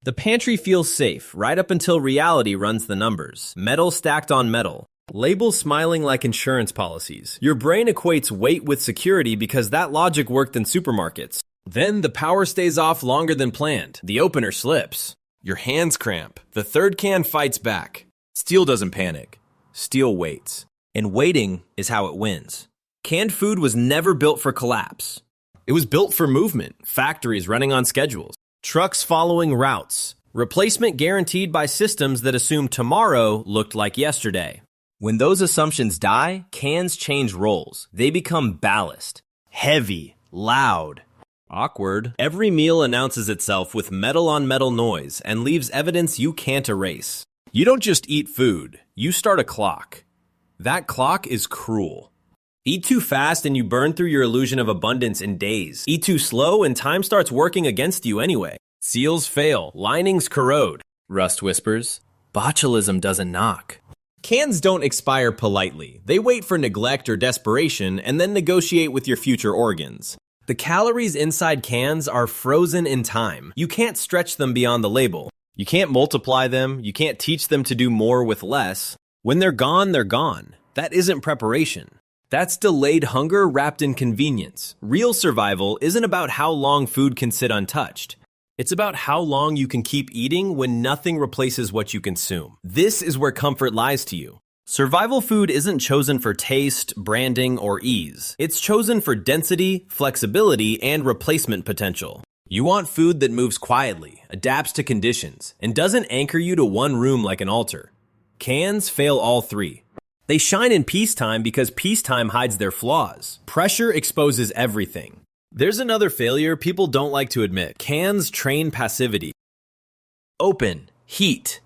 The pantry feels safe, right up until reality runs the numbers. Metal stacked on metal. Labels smiling like insurance policies. Your brain equates weight with security because that logic worked in supermarkets. Then the power stays off longer than planned. The opener slips. Your hands cramp. The third can fights back. Steel doesn't panic. Steel waits. And waiting is how it wins. Canned food was never built for collapse. It was built for movement, factories running on schedules, trucks following routes, replacement guaranteed by systems that assume tomorrow looked like yesterday. When those assumptions die, cans change roles. They become ballast, heavy, loud, awkward. Every meal announces itself with metal-on-metal noise and leaves evidence you can't erase. You don't just eat food, you start a clock. That clock is cruel. Eat too fast and you burn through your illusion of abundance in days. Eat too slow and time starts working against you anyway. Seals fail, linings corrode. Rust whispers, botulism doesn't knock. Cans don't expire politely. They wait for neglect or desperation and then negotiate with your future organs. The calories inside cans are frozen in time. You can't stretch them beyond the label. You can't multiply them. You can't teach them to do more with less. When they're gone, they're gone. That isn't preparation. That's delayed hunger wrapped in convenience. Real survival isn't about how long food can sit untouched. It's about how long you can keep eating when nothing replaces what you consume. This is where comfort lies to you. Survival food isn't chosen for taste, branding, or ease. It's chosen for density, flexibility, and replacement potential. You want food that moves quietly, adapts to conditions, and doesn't anchor you to one room like an altar. Cans fail all three. They shine in peacetime because peacetime hides their flaws. Pressure exposes everything. There's another failure people don't like to admit. Cans train passivity. Open, heat,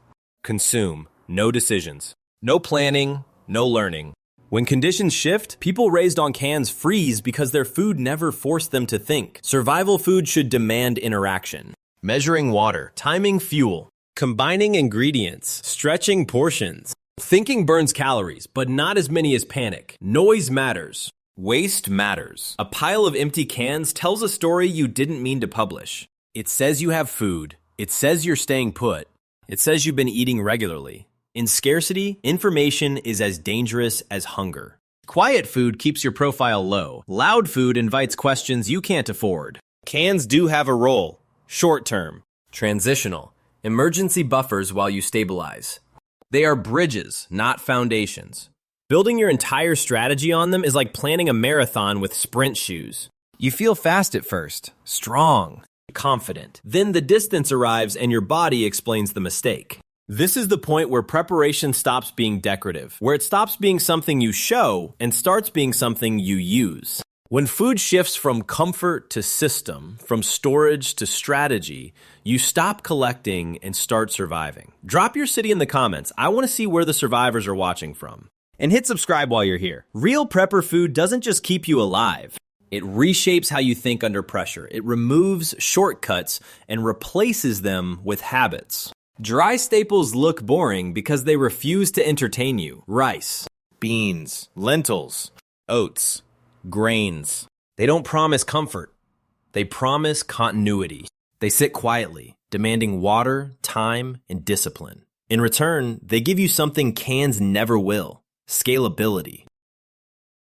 consume, no decisions. No planning, no learning. When conditions shift, people raised on cans freeze because their food never forced them to think. Survival food should demand interaction. Measuring water, timing fuel, combining ingredients, stretching portions. Thinking burns calories, but not as many as panic. Noise matters. Waste matters. A pile of empty cans tells a story you didn't mean to publish. It says you have food. It says you're staying put. It says you've been eating regularly. In scarcity, information is as dangerous as hunger. Quiet food keeps your profile low. Loud food invites questions you can't afford. Cans do have a role. Short-term. Transitional. Emergency buffers while you stabilize. They are bridges, not foundations. Building your entire strategy on them is like planning a marathon with sprint shoes. You feel fast at first, strong, confident. Then the distance arrives and your body explains the mistake. This is the point where preparation stops being decorative, where it stops being something you show and starts being something you use. When food shifts from comfort to system, from storage to strategy, you stop collecting and start surviving. Drop your city in the comments. I want to see where the survivors are watching from. And hit subscribe while you're here. Real prepper food doesn't just keep you alive. It reshapes how you think under pressure. It removes shortcuts and replaces them with habits. Dry staples look boring because they refuse to entertain you. Rice, beans, lentils, oats, grains. They don't promise comfort. They promise continuity. They sit quietly, demanding water, time, and discipline. In return, they give you something cans never will: scalability.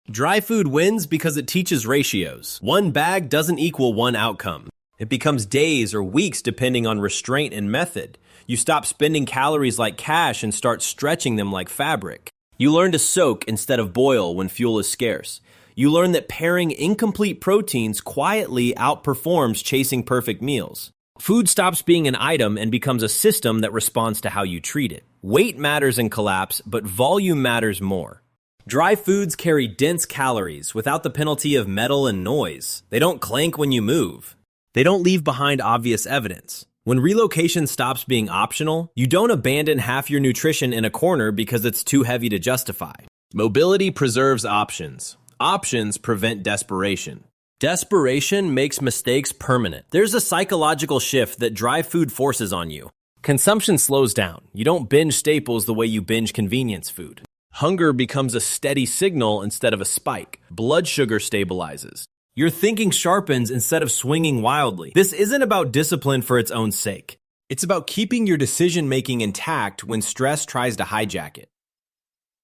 Dry food wins because it teaches ratios. One bag doesn't equal one outcome. It becomes days or weeks depending on restraint and method. You stop spending calories like cash and start stretching them like fabric. You learn to soak instead of boil when fuel is scarce. You learn that pairing incomplete proteins quietly outperforms chasing perfect meals. Food stops being an item and becomes a system that responds to how you treat it. Weight matters in collapse, but volume matters more. Dry foods carry dense calories without the penalty of metal and noise. They don't clank when you move. They don't leave behind obvious evidence. When relocation stops being optional, you don't abandon half your nutrition in a corner because it's too heavy to justify. Mobility preserves options. Options prevent desperation. Desperation makes mistakes permanent. There's a psychological shift that dry food forces on you. Consumption slows down. You don't binge staples the way you binge convenience food. Hunger becomes a steady signal instead of a spike. Blood sugar stabilizes. Your thinking sharpens instead of swinging wildly. This isn't about discipline for its own sake. It's about keeping your decision-making intact when stress tries to hijack it.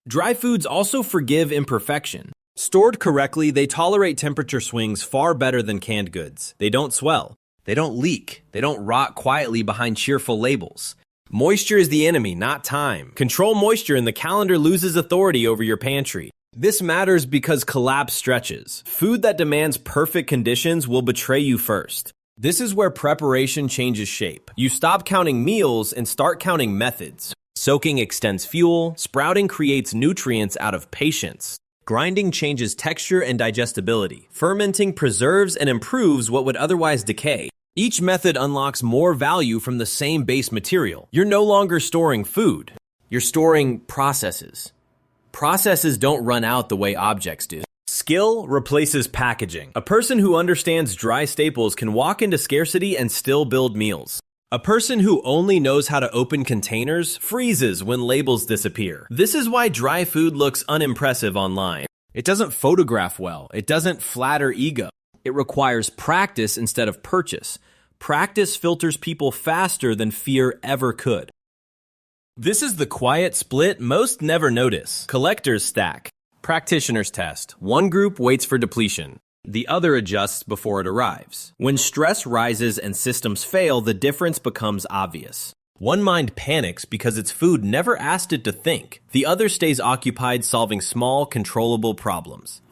Dry foods also forgive imperfection. Stored correctly, they tolerate temperature swings far better than canned goods. They don't swell. They don't leak. They don't rot quietly behind cheerful labels. Moisture is the enemy, not time. Control moisture and the calendar loses authority over your pantry. This matters because collapse stretches. Food that demands perfect conditions will betray you first. This is where preparation changes shape. You stop counting meals and start counting methods. Soaking extends fuel. Sprouting creates nutrients out of patience. Grinding changes texture and digestibility. Fermenting preserves and improves what would otherwise decay. Each method unlocks more value from the same base material. You're no longer storing food. You're storing processes. Processes don't run out the way objects do. Skill replaces packaging. A person who understands dry staples can walk into scarcity and still build meals. A person who only knows how to open containers freezes when labels disappear. This is why dry food looks unimpressive online. It doesn't photograph well. It doesn't flatter ego. It requires practice instead of purchase. Practice filters people faster than fear ever could. This is the quiet split most never notice. Collectors stack. Practitioners test. One group waits for depletion. The other adjusts before it arrives. When stress rises and systems fail, the difference becomes obvious. One mind panics because its food never asked it to think. The other stays occupied solving small, controllable problems.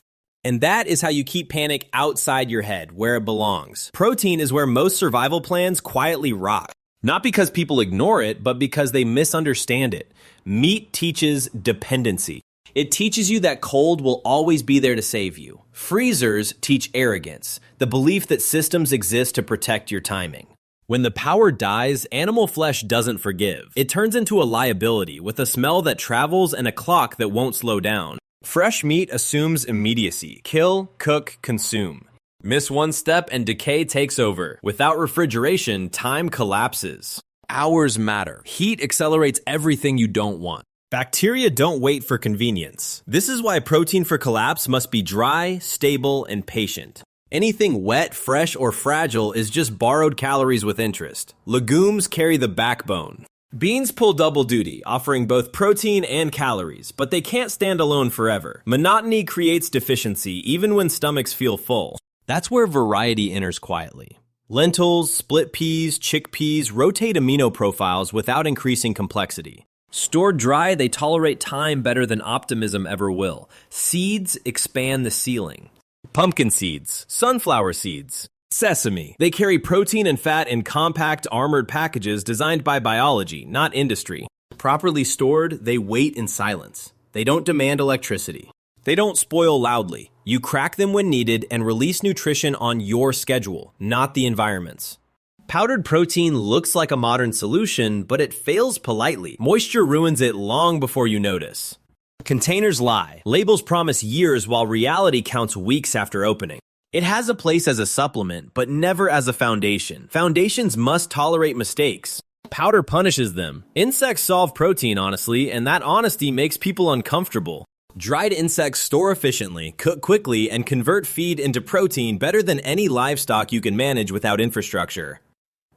And that is how you keep panic outside your head, where it belongs. Protein is where most survival plans quietly rot. Not because people ignore it, but because they misunderstand it. Meat teaches dependency. It teaches you that cold will always be there to save you. Freezers teach arrogance, the belief that systems exist to protect your timing. When the power dies, animal flesh doesn't forgive. It turns into a liability with a smell that travels and a clock that won't slow down. Fresh meat assumes immediacy. Kill, cook, consume. Miss one step and decay takes over. Without refrigeration, time collapses. Hours matter. Heat accelerates everything you don't want. Bacteria don't wait for convenience. This is why protein for collapse must be dry, stable, and patient. Anything wet, fresh, or fragile is just borrowed calories with interest. Legumes carry the backbone. Beans pull double duty, offering both protein and calories, but they can't stand alone forever. Monotony creates deficiency, even when stomachs feel full. That's where variety enters quietly. Lentils, split peas, chickpeas rotate amino profiles without increasing complexity. Stored dry, they tolerate time better than optimism ever will. Seeds expand the ceiling. Pumpkin seeds, sunflower seeds, sesame. They carry protein and fat in compact, armored packages designed by biology, not industry. Properly stored, they wait in silence. They don't demand electricity. They don't spoil loudly. You crack them when needed and release nutrition on your schedule, not the environment's. Powdered protein looks like a modern solution, but it fails politely. Moisture ruins it long before you notice. Containers lie. Labels promise years while reality counts weeks after opening. It has a place as a supplement, but never as a foundation. Foundations must tolerate mistakes. Powder punishes them. Insects solve protein, honestly, and that honesty makes people uncomfortable. Dried insects store efficiently, cook quickly, and convert feed into protein better than any livestock you can manage without infrastructure.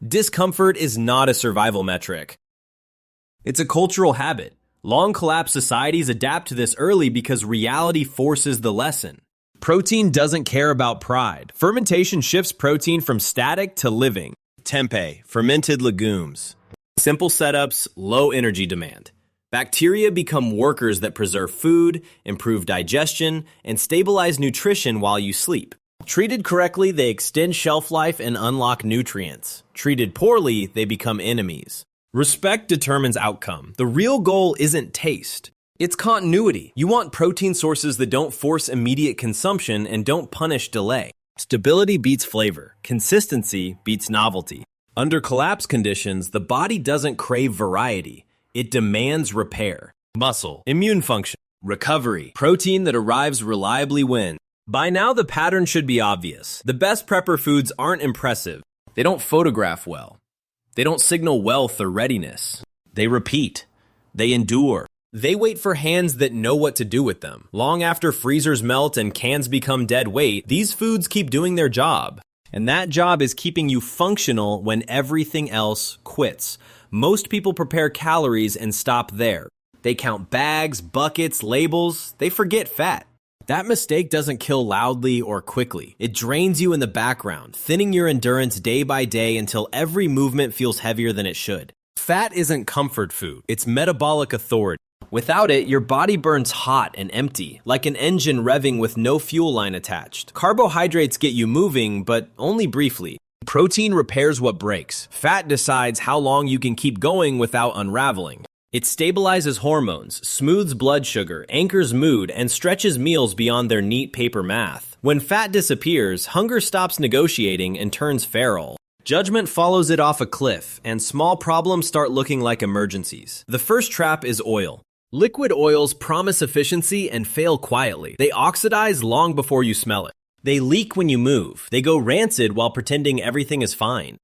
Discomfort is not a survival metric. It's a cultural habit. Long collapsed societies adapt to this early because reality forces the lesson. Protein doesn't care about pride. Fermentation shifts protein from static to living. Tempeh, fermented legumes. Simple setups, low energy demand. Bacteria become workers that preserve food, improve digestion, and stabilize nutrition while you sleep. Treated correctly, they extend shelf life and unlock nutrients. Treated poorly, they become enemies. Respect determines outcome. The real goal isn't taste. It's continuity. You want protein sources that don't force immediate consumption and don't punish delay. Stability beats flavor. Consistency beats novelty. Under collapse conditions, the body doesn't crave variety. It demands repair. Muscle, immune function, recovery. Protein that arrives reliably wins. By now, the pattern should be obvious. The best prepper foods aren't impressive. They don't photograph well. They don't signal wealth or readiness. They repeat. They endure. They wait for hands that know what to do with them. Long after freezers melt and cans become dead weight, these foods keep doing their job. And that job is keeping you functional when everything else quits. Most people prepare calories and stop there. They count bags, buckets, labels. They forget fat. That mistake doesn't kill loudly or quickly. It drains you in the background, thinning your endurance day by day until every movement feels heavier than it should. Fat isn't comfort food. It's metabolic authority. Without it, your body burns hot and empty, like an engine revving with no fuel line attached. Carbohydrates get you moving, but only briefly. Protein repairs what breaks. Fat decides how long you can keep going without unraveling. It stabilizes hormones, smooths blood sugar, anchors mood, and stretches meals beyond their neat paper math. When fat disappears, hunger stops negotiating and turns feral. Judgment follows it off a cliff, and small problems start looking like emergencies. The first trap is oil. Liquid oils promise efficiency and fail quietly. They oxidize long before you smell it. They leak when you move. They go rancid while pretending everything is fine.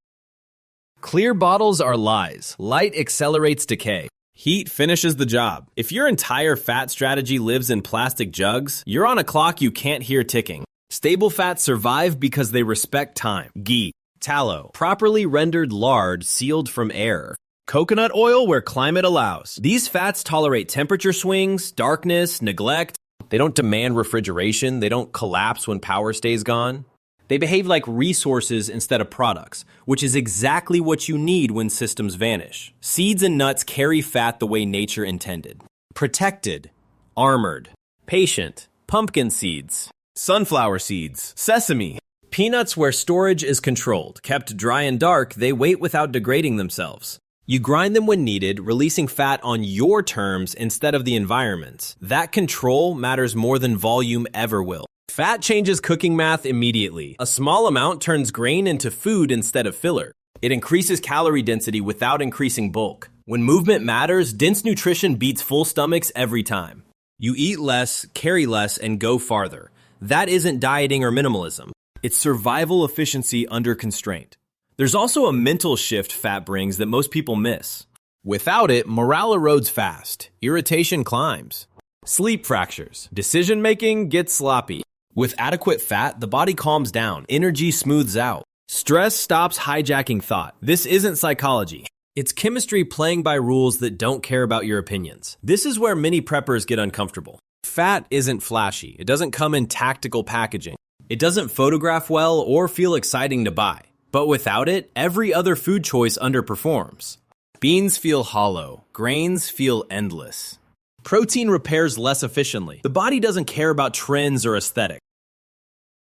Clear bottles are lies. Light accelerates decay. Heat finishes the job. If your entire fat strategy lives in plastic jugs, you're on a clock you can't hear ticking. Stable fats survive because they respect time. Ghee, tallow, properly rendered lard sealed from air. Coconut oil where climate allows. These fats tolerate temperature swings, darkness, neglect. They don't demand refrigeration. They don't collapse when power stays gone. They behave like resources instead of products, which is exactly what you need when systems vanish. Seeds and nuts carry fat the way nature intended. Protected, armored, patient, pumpkin seeds, sunflower seeds, sesame. Peanuts where storage is controlled. Kept dry and dark, they wait without degrading themselves. You grind them when needed, releasing fat on your terms instead of the environment's. That control matters more than volume ever will. Fat changes cooking math immediately. A small amount turns grain into food instead of filler. It increases calorie density without increasing bulk. When movement matters, dense nutrition beats full stomachs every time. You eat less, carry less, and go farther. That isn't dieting or minimalism. It's survival efficiency under constraint. There's also a mental shift fat brings that most people miss. Without it, morale erodes fast. Irritation climbs. Sleep fractures. Decision-making gets sloppy. With adequate fat, the body calms down. Energy smooths out. Stress stops hijacking thought. This isn't psychology. It's chemistry playing by rules that don't care about your opinions. This is where many preppers get uncomfortable. Fat isn't flashy. It doesn't come in tactical packaging. It doesn't photograph well or feel exciting to buy. But without it, every other food choice underperforms. Beans feel hollow. Grains feel endless. Protein repairs less efficiently. The body doesn't care about trends or aesthetic.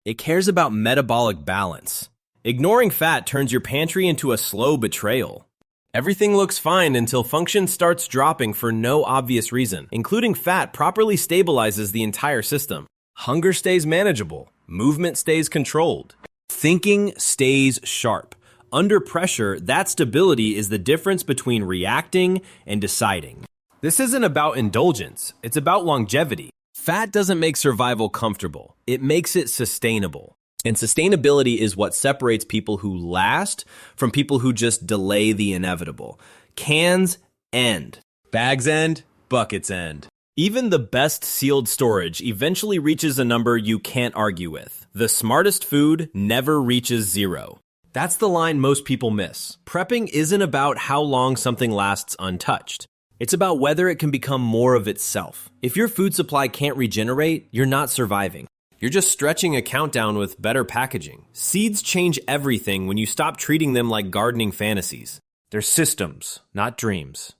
It cares about metabolic balance. Ignoring fat turns your pantry into a slow betrayal. Everything looks fine until function starts dropping for no obvious reason. Including fat properly stabilizes the entire system. Hunger stays manageable. Movement stays controlled. Thinking stays sharp. Under pressure, that stability is the difference between reacting and deciding. This isn't about indulgence. It's about longevity. Fat doesn't make survival comfortable. It makes it sustainable. And sustainability is what separates people who last from people who just delay the inevitable. Cans end. Bags end. Buckets end. Even the best sealed storage eventually reaches a number you can't argue with. The smartest food never reaches zero. That's the line most people miss. Prepping isn't about how long something lasts untouched. It's about whether it can become more of itself. If your food supply can't regenerate, you're not surviving. You're just stretching a countdown with better packaging. Seeds change everything when you stop treating them like gardening fantasies. They're systems, not dreams.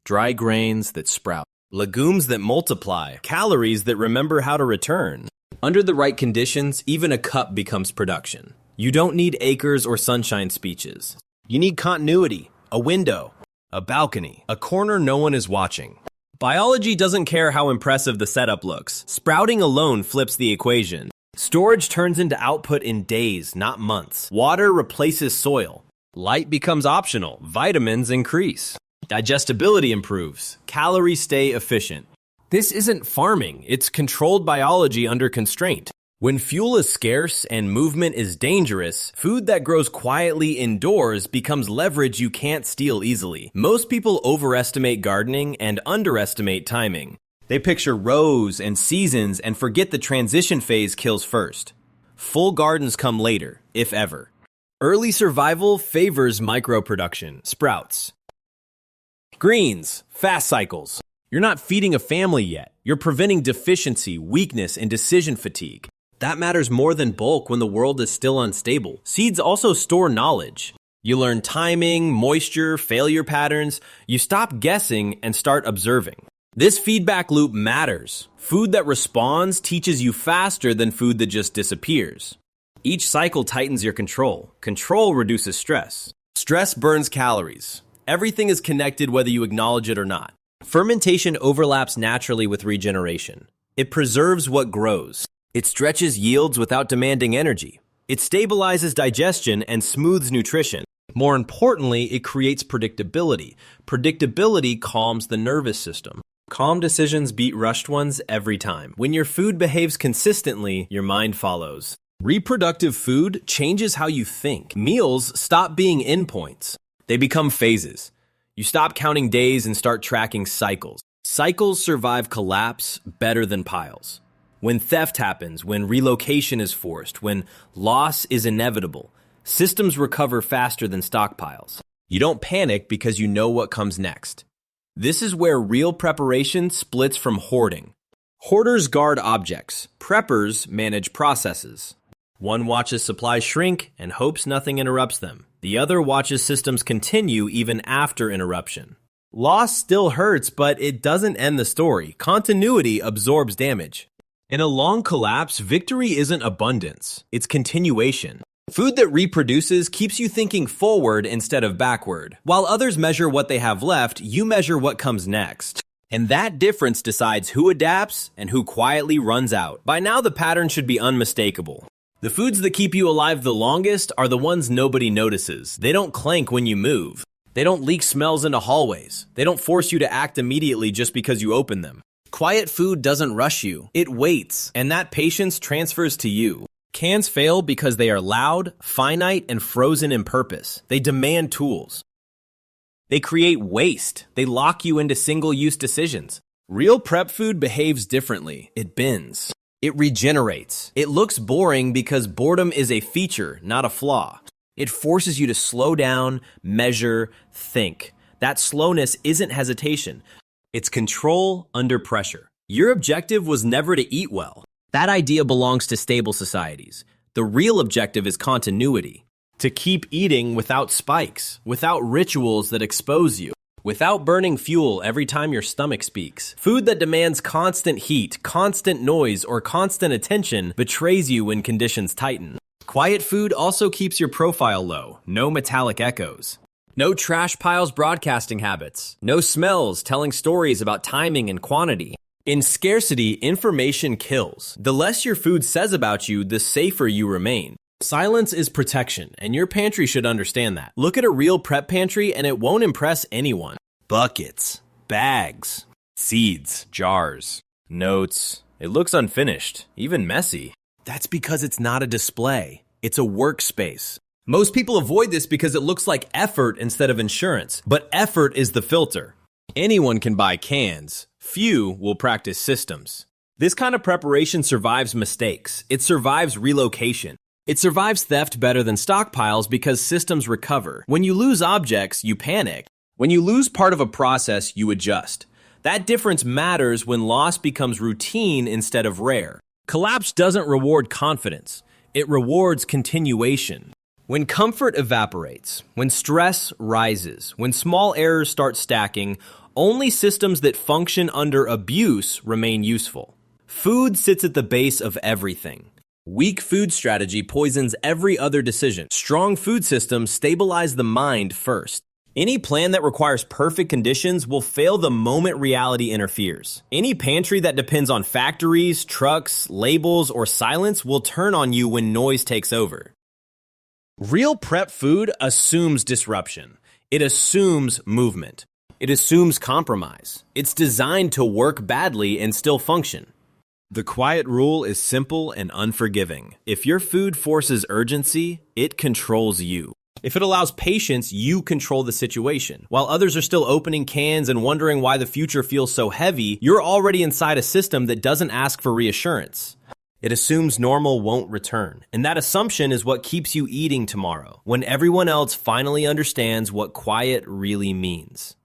Dry grains that sprout. Legumes that multiply. Calories that remember how to return. Under the right conditions, even a cup becomes production. You don't need acres or sunshine speeches. You need continuity, a window, a balcony, a corner no one is watching. Biology doesn't care how impressive the setup looks. Sprouting alone flips the equation. Storage turns into output in days, not months. Water replaces soil. Light becomes optional. Vitamins increase. Digestibility improves. Calories stay efficient. This isn't farming. It's controlled biology under constraint. When fuel is scarce and movement is dangerous, food that grows quietly indoors becomes leverage you can't steal easily. Most people overestimate gardening and underestimate timing. They picture rows and seasons and forget the transition phase kills first. Full gardens come later. if ever. Early survival favors microproduction, sprouts. Greens, fast cycles. You're not feeding a family yet. You're preventing deficiency, weakness, and decision fatigue. That matters more than bulk when the world is still unstable. Seeds also store knowledge. You learn timing, moisture, failure patterns. You stop guessing and start observing. This feedback loop matters. Food that responds teaches you faster than food that just disappears. Each cycle tightens your control. Control reduces stress. Stress burns calories. Everything is connected whether you acknowledge it or not. Fermentation overlaps naturally with regeneration. It preserves what grows. It stretches yields without demanding energy. It stabilizes digestion and smooths nutrition. More importantly, it creates predictability. Predictability calms the nervous system. Calm decisions beat rushed ones every time. When your food behaves consistently, your mind follows. Reproductive food changes how you think. Meals stop being endpoints. They become phases. You stop counting days and start tracking cycles. Cycles survive collapse better than piles. When theft happens, when relocation is forced, when loss is inevitable, systems recover faster than stockpiles. You don't panic because you know what comes next. This is where real preparation splits from hoarding. Hoarders guard objects. Preppers manage processes. One watches supplies shrink and hopes nothing interrupts them. The other watches systems continue even after interruption. Loss still hurts, but it doesn't end the story. Continuity absorbs damage. In a long collapse, victory isn't abundance, it's continuation. Food that reproduces keeps you thinking forward instead of backward. While others measure what they have left, you measure what comes next. And that difference decides who adapts and who quietly runs out. By now, the pattern should be unmistakable. The foods that keep you alive the longest are the ones nobody notices. They don't clank when you move. They don't leak smells into hallways. They don't force you to act immediately just because you open them. Quiet food doesn't rush you. It waits, and that patience transfers to you. Cans fail because they are loud, finite, and frozen in purpose. They demand tools. They create waste. They lock you into single-use decisions. Real prep food behaves differently. It bends. It regenerates. It looks boring because boredom is a feature, not a flaw. It forces you to slow down, measure, think. That slowness isn't hesitation. It's control under pressure. Your objective was never to eat well. That idea belongs to stable societies. The real objective is continuity. To keep eating without spikes, without rituals that expose you, without burning fuel every time your stomach speaks. Food that demands constant heat, constant noise, or constant attention betrays you when conditions tighten. Quiet food also keeps your profile low. No metallic echoes. No trash piles broadcasting habits. No smells telling stories about timing and quantity. In scarcity, information kills. The less your food says about you, the safer you remain. Silence is protection, and your pantry should understand that. Look at a real prep pantry and it won't impress anyone. Buckets, bags, seeds, jars, notes. It looks unfinished, even messy. That's because it's not a display. It's a workspace. Most people avoid this because it looks like effort instead of insurance, but effort is the filter. Anyone can buy cans. Few will practice systems. This kind of preparation survives mistakes. It survives relocation. It survives theft better than stockpiles because systems recover. When you lose objects, you panic. When you lose part of a process, you adjust. That difference matters when loss becomes routine instead of rare. Collapse doesn't reward confidence. It rewards continuation. When comfort evaporates, when stress rises, when small errors start stacking, only systems that function under abuse remain useful. Food sits at the base of everything. Weak food strategy poisons every other decision. Strong food systems stabilize the mind first. Any plan that requires perfect conditions will fail the moment reality interferes. Any pantry that depends on factories, trucks, labels, or silence will turn on you when noise takes over. Real prep food assumes disruption. It assumes movement. It assumes compromise. It's designed to work badly and still function. The quiet rule is simple and unforgiving. If your food forces urgency, it controls you. If it allows patience, you control the situation. While others are still opening cans and wondering why the future feels so heavy, you're already inside a system that doesn't ask for reassurance. It assumes normal won't return. And that assumption is what keeps you eating tomorrow, when everyone else finally understands what quiet really means.